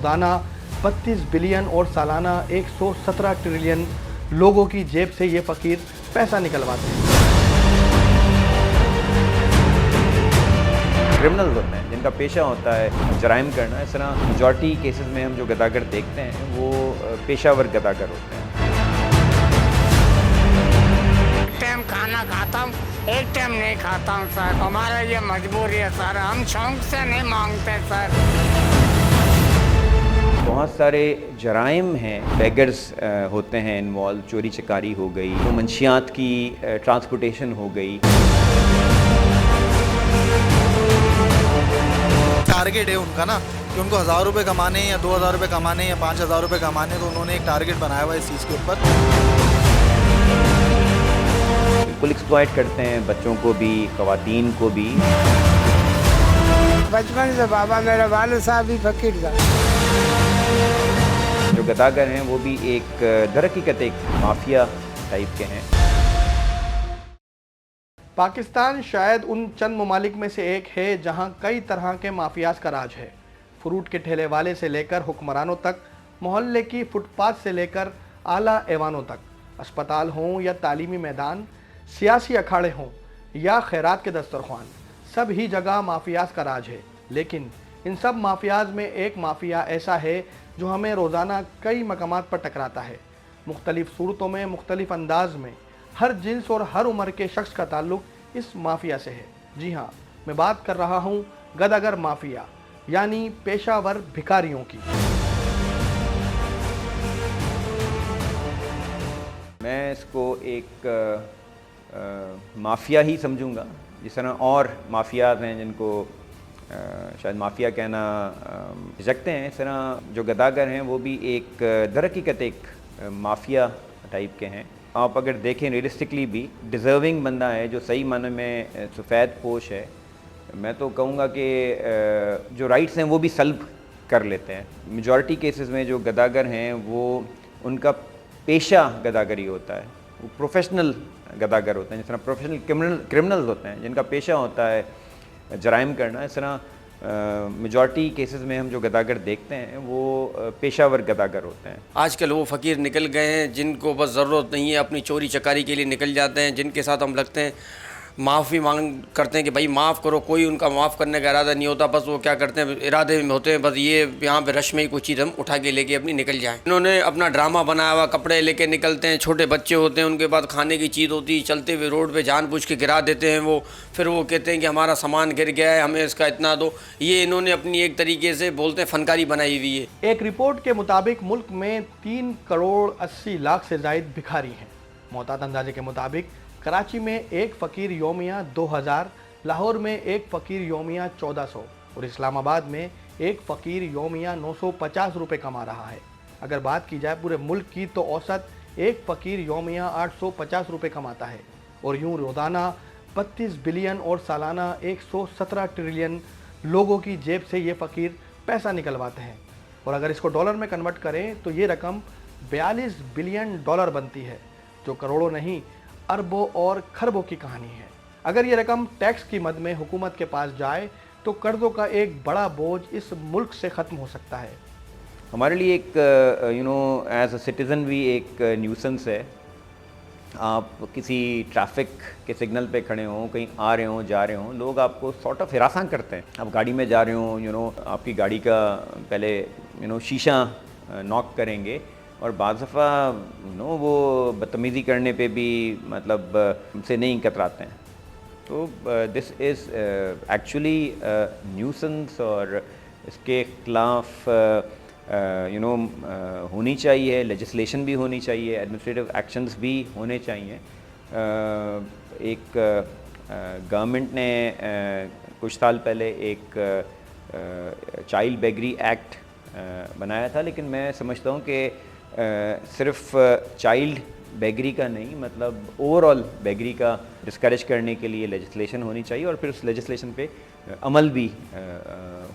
रोज़ाना 32 बिलियन और सालाना 117 ट्रिलियन लोगों की जेब से ये फ़कीर पैसा निकलवाते हैं। क्रिमिनल्स होते हैं जिनका पेशा होता है जराइम करना। इस तरह मेजॉरिटी केसेस में हम जो गदागर देखते हैं वो पेशावर गदागर होते हैं। एक टाइम खाना खाता हूँ, एक टाइम नहीं खाता हूँ सर। हमारा ये मजबूरी है सर, हम शौक से नहीं मांगते सर। बहुत सारे जराइम हैं, बेगर्स होते हैं इन्वॉल्व। चोरी चकारी हो गई, तो मंशियात की ट्रांसपोर्टेशन हो गई। टारगेट है उनका ना कि उनको 1000 रुपये कमाने या 2000 रुपये कमाने या 5000 रुपये कमाने, तो उन्होंने एक टारगेट बनाया हुआ है इस चीज़ के ऊपर। बिल्कुल एक्सप्लॉइट करते हैं बच्चों को भी, ख़वातीन को भी। बचपन से बाबा मेरा वालिद साहब भी फकीर था। जो गदागर हैं वो भी एक दरहकीकत एक माफिया टाइप के हैं। पाकिस्तान शायद उन चंद ममालिक में से एक है जहां कई तरह के माफियाज का राज है। फ्रूट के ठेले वाले से लेकर हुक्मरानों तक, मोहल्ले की फुटपाथ से लेकर आला ऐवानों तक, अस्पताल हों या तालीमी मैदान, सियासी अखाड़े हों या खैरात के दस्तरख्वान, सब ही जगह माफियाज का राज है। लेकिन इन सब माफियाज में एक माफिया ऐसा है जो हमें रोज़ाना कई मकामात पर टकराता है। मुख्तलिफ सूरतों में, मुख्तलिफ अंदाज में, हर जिन्स और हर उम्र के शख्स का ताल्लुक़ इस माफिया से है। जी हाँ, मैं बात कर रहा हूँ गदागर माफिया यानी पेशावर भिखारियों की। मैं इसको एक माफिया ही समझूंगा। जिस तरह और माफियाज हैं जिनको शायद माफिया कहना झिझकते हैं, इस तरह जो गदागर हैं वो भी एक दरहकीकत एक माफिया टाइप के हैं। आप अगर देखें रियलिस्टिकली भी डिज़र्विंग बंदा है जो सही माने में सफ़ेद पोश है, मैं तो कहूँगा कि जो राइट्स हैं वो भी सल्ब कर लेते हैं। मेजॉरिटी केसेस में जो गदागर हैं वो उनका पेशा गदागरी होता है, वो प्रोफेशनल गदागर होते हैं। जिस तरह प्रोफेशनल क्रिमिनल्स होते हैं जिनका पेशा होता है जराइम करना। इस तरह मेजॉरिटी केसेस में हम जो गदागर देखते हैं वो पेशावर गदागर होते हैं। आजकल वो फ़कीर निकल गए हैं जिनको बस ज़रूरत नहीं है, अपनी चोरी चकारी के लिए निकल जाते हैं, जिनके साथ हम लगते हैं माफ़ी मांग करते हैं कि भाई माफ़ करो। कोई उनका माफ़ करने का इरादा नहीं होता, बस वो क्या करते हैं इरादे में होते हैं बस ये यहाँ पे रश में ही कुछ चीज़ हम उठा के लेके अपनी निकल जाएं। इन्होंने अपना ड्रामा बनाया हुआ, कपड़े लेके निकलते हैं, छोटे बच्चे होते हैं, उनके पास खाने की चीज़ होती है, चलते हुए रोड पे जानबूझ के गिरा देते हैं वो। फिर वो कहते हैं कि हमारा सामान गिर गया है, हमें इसका इतना दो। ये इन्होंने अपनी एक तरीके से बोलते हैं फनकारी बनाई हुई है। एक रिपोर्ट के मुताबिक मुल्क में 3 करोड़ 80 लाख से ज़ायद भिखारी हैं। मोहतात अंदाजे के मुताबिक कराची में एक फ़कीर योमिया 2000, लाहौर में एक फ़कीर योमिया 1400 और इस्लामाबाद में एक फ़कीर योमिया 950 रुपये कमा रहा है। अगर बात की जाए पूरे मुल्क की तो औसत एक फ़कीर योमिया 850 रुपये कमाता है और यूँ रोज़ाना 32 बिलियन और सालाना 117 ट्रिलियन लोगों की जेब से ये फ़कीर पैसा निकलवाते हैं। और अगर इसको डॉलर में कन्वर्ट करें तो ये रकम 42 बिलियन डॉलर बनती है, जो करोड़ों नहीं अरबों और खरबों की कहानी है। अगर ये रकम टैक्स की मद में हुकूमत के पास जाए तो कर्ज़ों का एक बड़ा बोझ इस मुल्क से ख़त्म हो सकता है। हमारे लिए एक एज अ सिटीज़न भी एक न्यूसेंस है। आप किसी ट्रैफिक के सिग्नल पे खड़े हों, कहीं आ रहे हों, जा रहे हों, लोग आपको सॉर्ट ऑफ हिरासा करते हैं। आप गाड़ी में जा रहे हों, आपकी गाड़ी का पहले शीशा नॉक करेंगे और बाज़ दफ़ा वो बदतमीज़ी करने पे भी मतलब हमसे नहीं कतराते हैं। तो दिस इज़ एक्चुअली न्यूसेंस और इसके ख़िलाफ़ होनी चाहिए, लेजिस्लेशन भी होनी चाहिए, एडमिनिस्ट्रेटिव एक्शंस भी होने चाहिए। एक गवर्नमेंट ने कुछ साल पहले एक चाइल्ड बेगरी एक्ट बनाया था, लेकिन मैं समझता हूँ कि सिर्फ चाइल्ड बेगरी का नहीं, मतलब ओवरऑल बेगरी का डिस्करेज करने के लिए लेजिस्लेशन होनी चाहिए और फिर उस लेजिस्लेशन पे अमल भी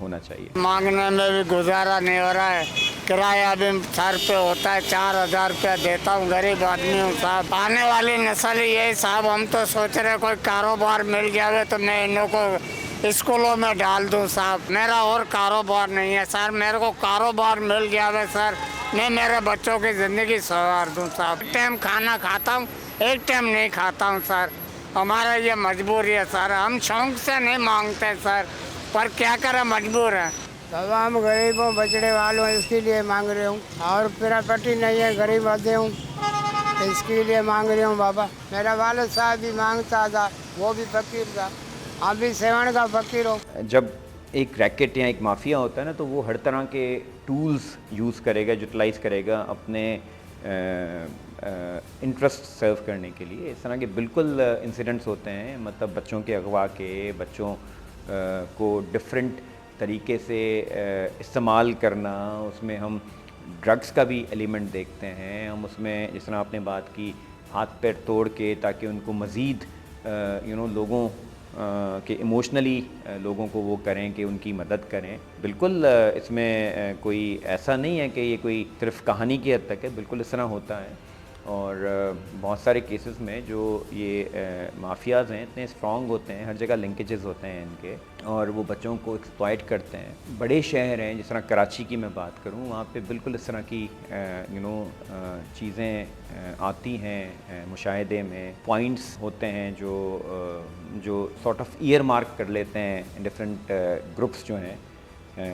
होना चाहिए। मांगने में भी गुजारा नहीं हो रहा है, किराया भी सर पे होता है, 4000 रुपया देता हूँ, गरीब आदमी हूँ साहब। आने वाली नस्ल यही साहब, हम तो सोच रहे कोई कारोबार मिल जाए तो मैं इन लोगों को स्कूलों में डाल दूं साहब। मेरा और कारोबार नहीं है सर, मेरे को कारोबार मिल गया है सर, मैं मेरे बच्चों की ज़िंदगी संवार दूं साहब। एक टाइम खाना खाता हूँ, एक टाइम नहीं खाता हूँ सर, हमारा ये मजबूरी है सर। हम शौक से नहीं मांगते सर, पर क्या करें, मजबूर है। बाबा हम गरीबों बचड़े वालों इसके लिए मांग रहे हूँ, और प्रॉपर्टी नहीं है, गरीब आदमी हूँ, इसके लिए मांग रही हूँ बाबा। मेरा वालिद साहब भी मांगता था, वो भी फकीर था, आप भी सेवन का फकीर हो। जब एक रैकेट या एक माफिया होता है ना, तो वो हर तरह के टूल्स यूज़ करेगा, यूटिलाइज़ करेगा अपने इंटरेस्ट सर्व करने के लिए। इस तरह के बिल्कुल इंसिडेंट्स होते हैं, मतलब बच्चों के अगवा के, बच्चों को डिफरेंट तरीके से इस्तेमाल करना। उसमें हम ड्रग्स का भी एलिमेंट देखते हैं। हम उसमें जिस तरह आपने बात की, हाथ पैर तोड़ के ताकि उनको मज़ीद लोगों के इमोशनली लोगों को वो करें कि उनकी मदद करें। बिल्कुल इसमें कोई ऐसा नहीं है कि ये कोई सिर्फ कहानी की हद तक है, बिल्कुल इस तरह होता है। और बहुत सारे केसेस में जो ये माफियाज़ हैं इतने स्ट्रॉन्ग होते हैं, हर जगह लिंकेजेस होते हैं इनके, और वो बच्चों को एक्सप्लॉइट करते हैं। बड़े शहर हैं, जिस तरह कराची की मैं बात करूं, वहाँ पे बिल्कुल इस तरह की चीज़ें आती हैं मुशाहिदे में। पॉइंट्स होते हैं जो सॉर्ट ऑफ ईयर मार्क कर लेते हैं डिफरेंट ग्रुप्स जो हैं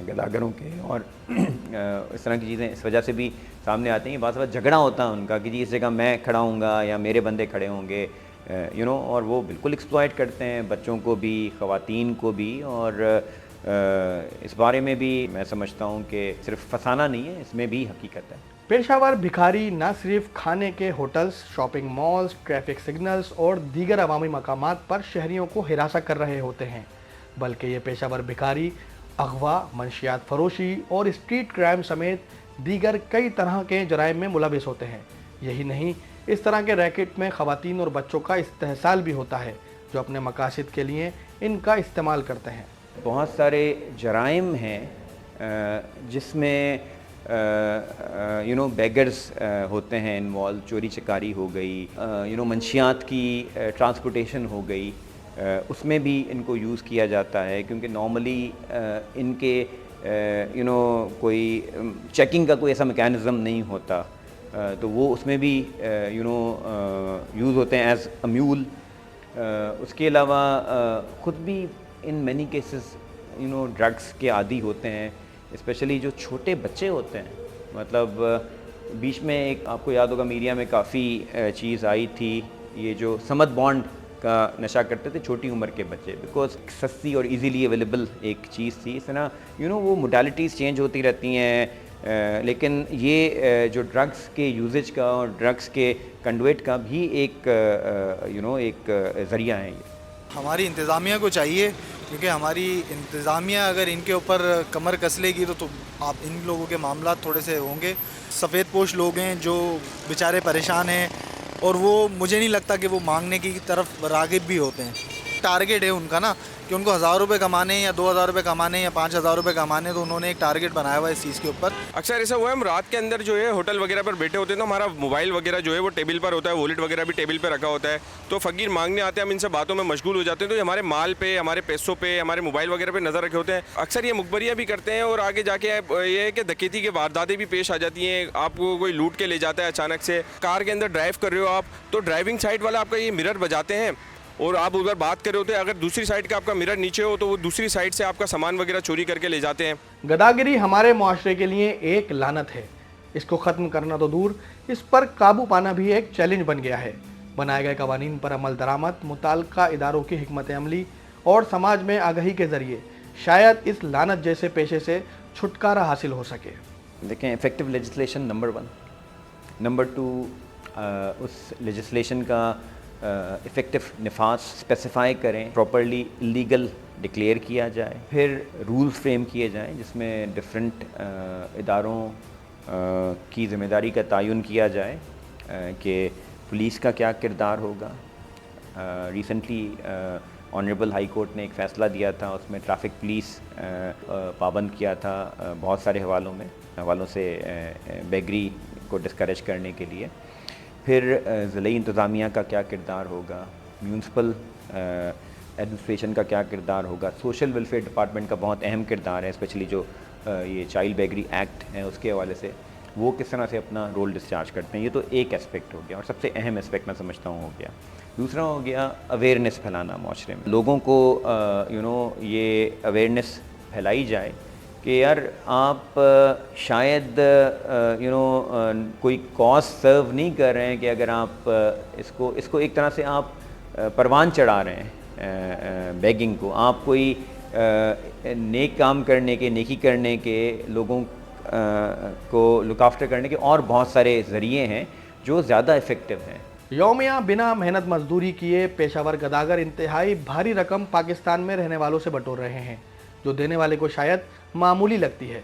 गदागरों के, और इस तरह की चीज़ें इस वजह से भी सामने आती हैं। बात झगड़ा होता है उनका कि जी इस जगह मैं खड़ा हूँगा या मेरे बंदे खड़े होंगे, और वो बिल्कुल एक्सप्लॉइट करते हैं बच्चों को भी, ख़वातीन को भी। और इस बारे में भी मैं समझता हूँ कि सिर्फ फसाना नहीं है, इसमें भी हकीकत है। पेशावर भिखारी न सिर्फ खाने के hotels, shopping malls, traffic signals और दीगर अवामी मकामात पर शहरियों को हिरासा कर रहे होते हैं, बल्कि ये पेशावर भिखारी अगवा, मंशियात फरोशी और स्ट्रीट क्राइम समेत दीगर कई तरह के जराइम में मुलविस होते हैं। यही नहीं, इस तरह के रैकेट में ख़वातीन और बच्चों का इस्तेहसाल भी होता है, जो अपने मकासद के लिए इनका इस्तेमाल करते हैं। बहुत सारे जराइम हैं जिसमें बेगर्स होते हैं इन्वॉल्व। चोरी चकारी हो गई, मंशियात की ट्रांसपोर्टेशन हो गई, उसमें भी इनको यूज़ किया जाता है, क्योंकि नॉर्मली इनके कोई चेकिंग का कोई ऐसा मैकेनिज़्म नहीं होता, तो वो उसमें भी यूज़ होते हैं एज अ म्यूल। उसके अलावा ख़ुद भी इन मैनी केसेस ड्रग्स के आदी होते हैं, स्पेशली जो छोटे बच्चे होते हैं। मतलब बीच में एक आपको याद होगा मीडिया में काफ़ी चीज़ आई थी, ये जो समद बॉन्ड का नशा करते थे छोटी उम्र के बच्चे, बिकॉज सस्ती और इजीली अवेलेबल एक चीज़ थी। इस तरह वो मोडालिटीज़ चेंज होती रहती हैं, लेकिन ये जो ड्रग्स के यूजेज का और ड्रग्स के कंडुएट का भी एक एक ज़रिया है। ये हमारी इंतज़ामिया को चाहिए, क्योंकि हमारी इंतज़ामिया अगर इनके ऊपर कमर कस लेगी तो आप इन लोगों के मामला थोड़े से होंगे। सफ़ेद पोश लोग हैं जो बेचारे परेशान हैं, और वो मुझे नहीं लगता कि वो मांगने की तरफ राग़िब भी होते हैं। टारगेट है उनका ना कि उनको 1000 रुपये कमाने या 2000 रुपये कमाने या 5000 रुपये कमाने, तो उन्होंने एक टारगेट बनाया हुआ है इस चीज़ के ऊपर। अक्सर ऐसा हुआ है, हम रात के अंदर जो है होटल वगैरह पर बैठे होते हैं, तो हमारा मोबाइल वगैरह जो है वो टेबल पर होता है, वॉलेट वगैरह भी टेबल पर रखा होता है, तो फ़कीर मांगने आते हैं, हम इनसे बातों में मशगूल हो जाते हैं, तो हमारे माल पे, हमारे पैसों पे, हमारे मोबाइल वगैरह पे नज़र रखे होते हैं। अक्सर ये मुखबरियाँ भी करते हैं, और आगे जाके ये है कि डकैती की वारदातें भी पेश आ जाती हैं। आपको कोई लूट के ले जाता है अचानक से, कार के अंदर ड्राइव कर रहे हो आप, तो ड्राइविंग साइड वाला आपका ये मिरर बजाते हैं, और आप उधर बात कर रहे होते हैं, अगर दूसरी साइड का आपका मिरर नीचे हो तो वो दूसरी साइड से आपका सामान वगैरह चोरी करके ले जाते हैं। गदागिरी हमारे मुआशरे के लिए एक लानत है। इसको ख़त्म करना तो दूर, इस पर काबू पाना भी एक चैलेंज बन गया है। बनाए गए कवानीन पर अमल दरामद, मुताल्लिका इदारों की हिकमत अमली और समाज में आगाही के ज़रिए शायद इस लानत जैसे पेशे से छुटकारा हासिल हो सके। देखें, इफ़ेक्टिव लेजिस्लेशन नंबर 1, नंबर 2 उस लेजिस्लेशन का इफ़ेक्टिव नफाज स्पेसिफाई करें, प्रॉपर्ली इलीगल डिक्लेयर किया जाए, फिर रूल्स फ्रेम किए जाएं जिसमें डिफरेंट इदारों की ज़िम्मेदारी का तयन किया जाए कि पुलिस का क्या किरदार होगा। रिसेंटली ऑनरेबल हाई कोर्ट ने एक फ़ैसला दिया था, उसमें ट्रैफिक पुलिस पाबंद किया था बहुत सारे हवालों से बेगरी को डिस्करेज करने के लिए। फिर ज़िले इंतज़ामिया का क्या किरदार होगा, म्यूनसिपल एडमिनिस्ट्रेशन का क्या किरदार होगा, सोशल वेलफेयर डिपार्टमेंट का बहुत अहम किरदार है, स्पेशली जो ये चाइल्ड बेगरी एक्ट है उसके हवाले से वो किस तरह से अपना रोल डिस्चार्ज करते हैं। ये तो एक एस्पेक्ट हो गया और सबसे अहम एस्पेक्ट मैं समझता हूँ हो गया। दूसरा हो गया अवेयरनेस फैलाना माशरे में, लोगों को ये अवेयरनेस फैलाई जाए कि यार आप शायद कोई कॉज सर्व नहीं कर रहे हैं कि अगर आप इसको एक तरह से आप परवान चढ़ा रहे हैं बेगिंग को, आप कोई नेक काम करने के, नेकी करने के, लोगों को लुक आफ्टर करने के और बहुत सारे ज़रिए हैं जो ज़्यादा इफ़ेक्टिव हैं। यौमिया बिना मेहनत मजदूरी किए पेशावर गदागर इंतहाई भारी रकम पाकिस्तान में रहने वालों से बटोर रहे हैं, जो देने वाले को शायद मामूली लगती है।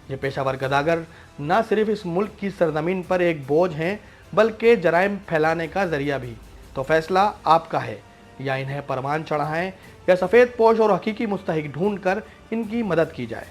ये पेशावर गदागर न सिर्फ इस मुल्क की सरजमीन पर एक बोझ हैं बल्कि जराइम फैलाने का जरिया भी। तो फैसला आपका है, या इन्हें परवान चढ़ाएं या सफ़ेद पोश और हकीकी मुस्तहिक ढूंढ कर इनकी मदद की जाए।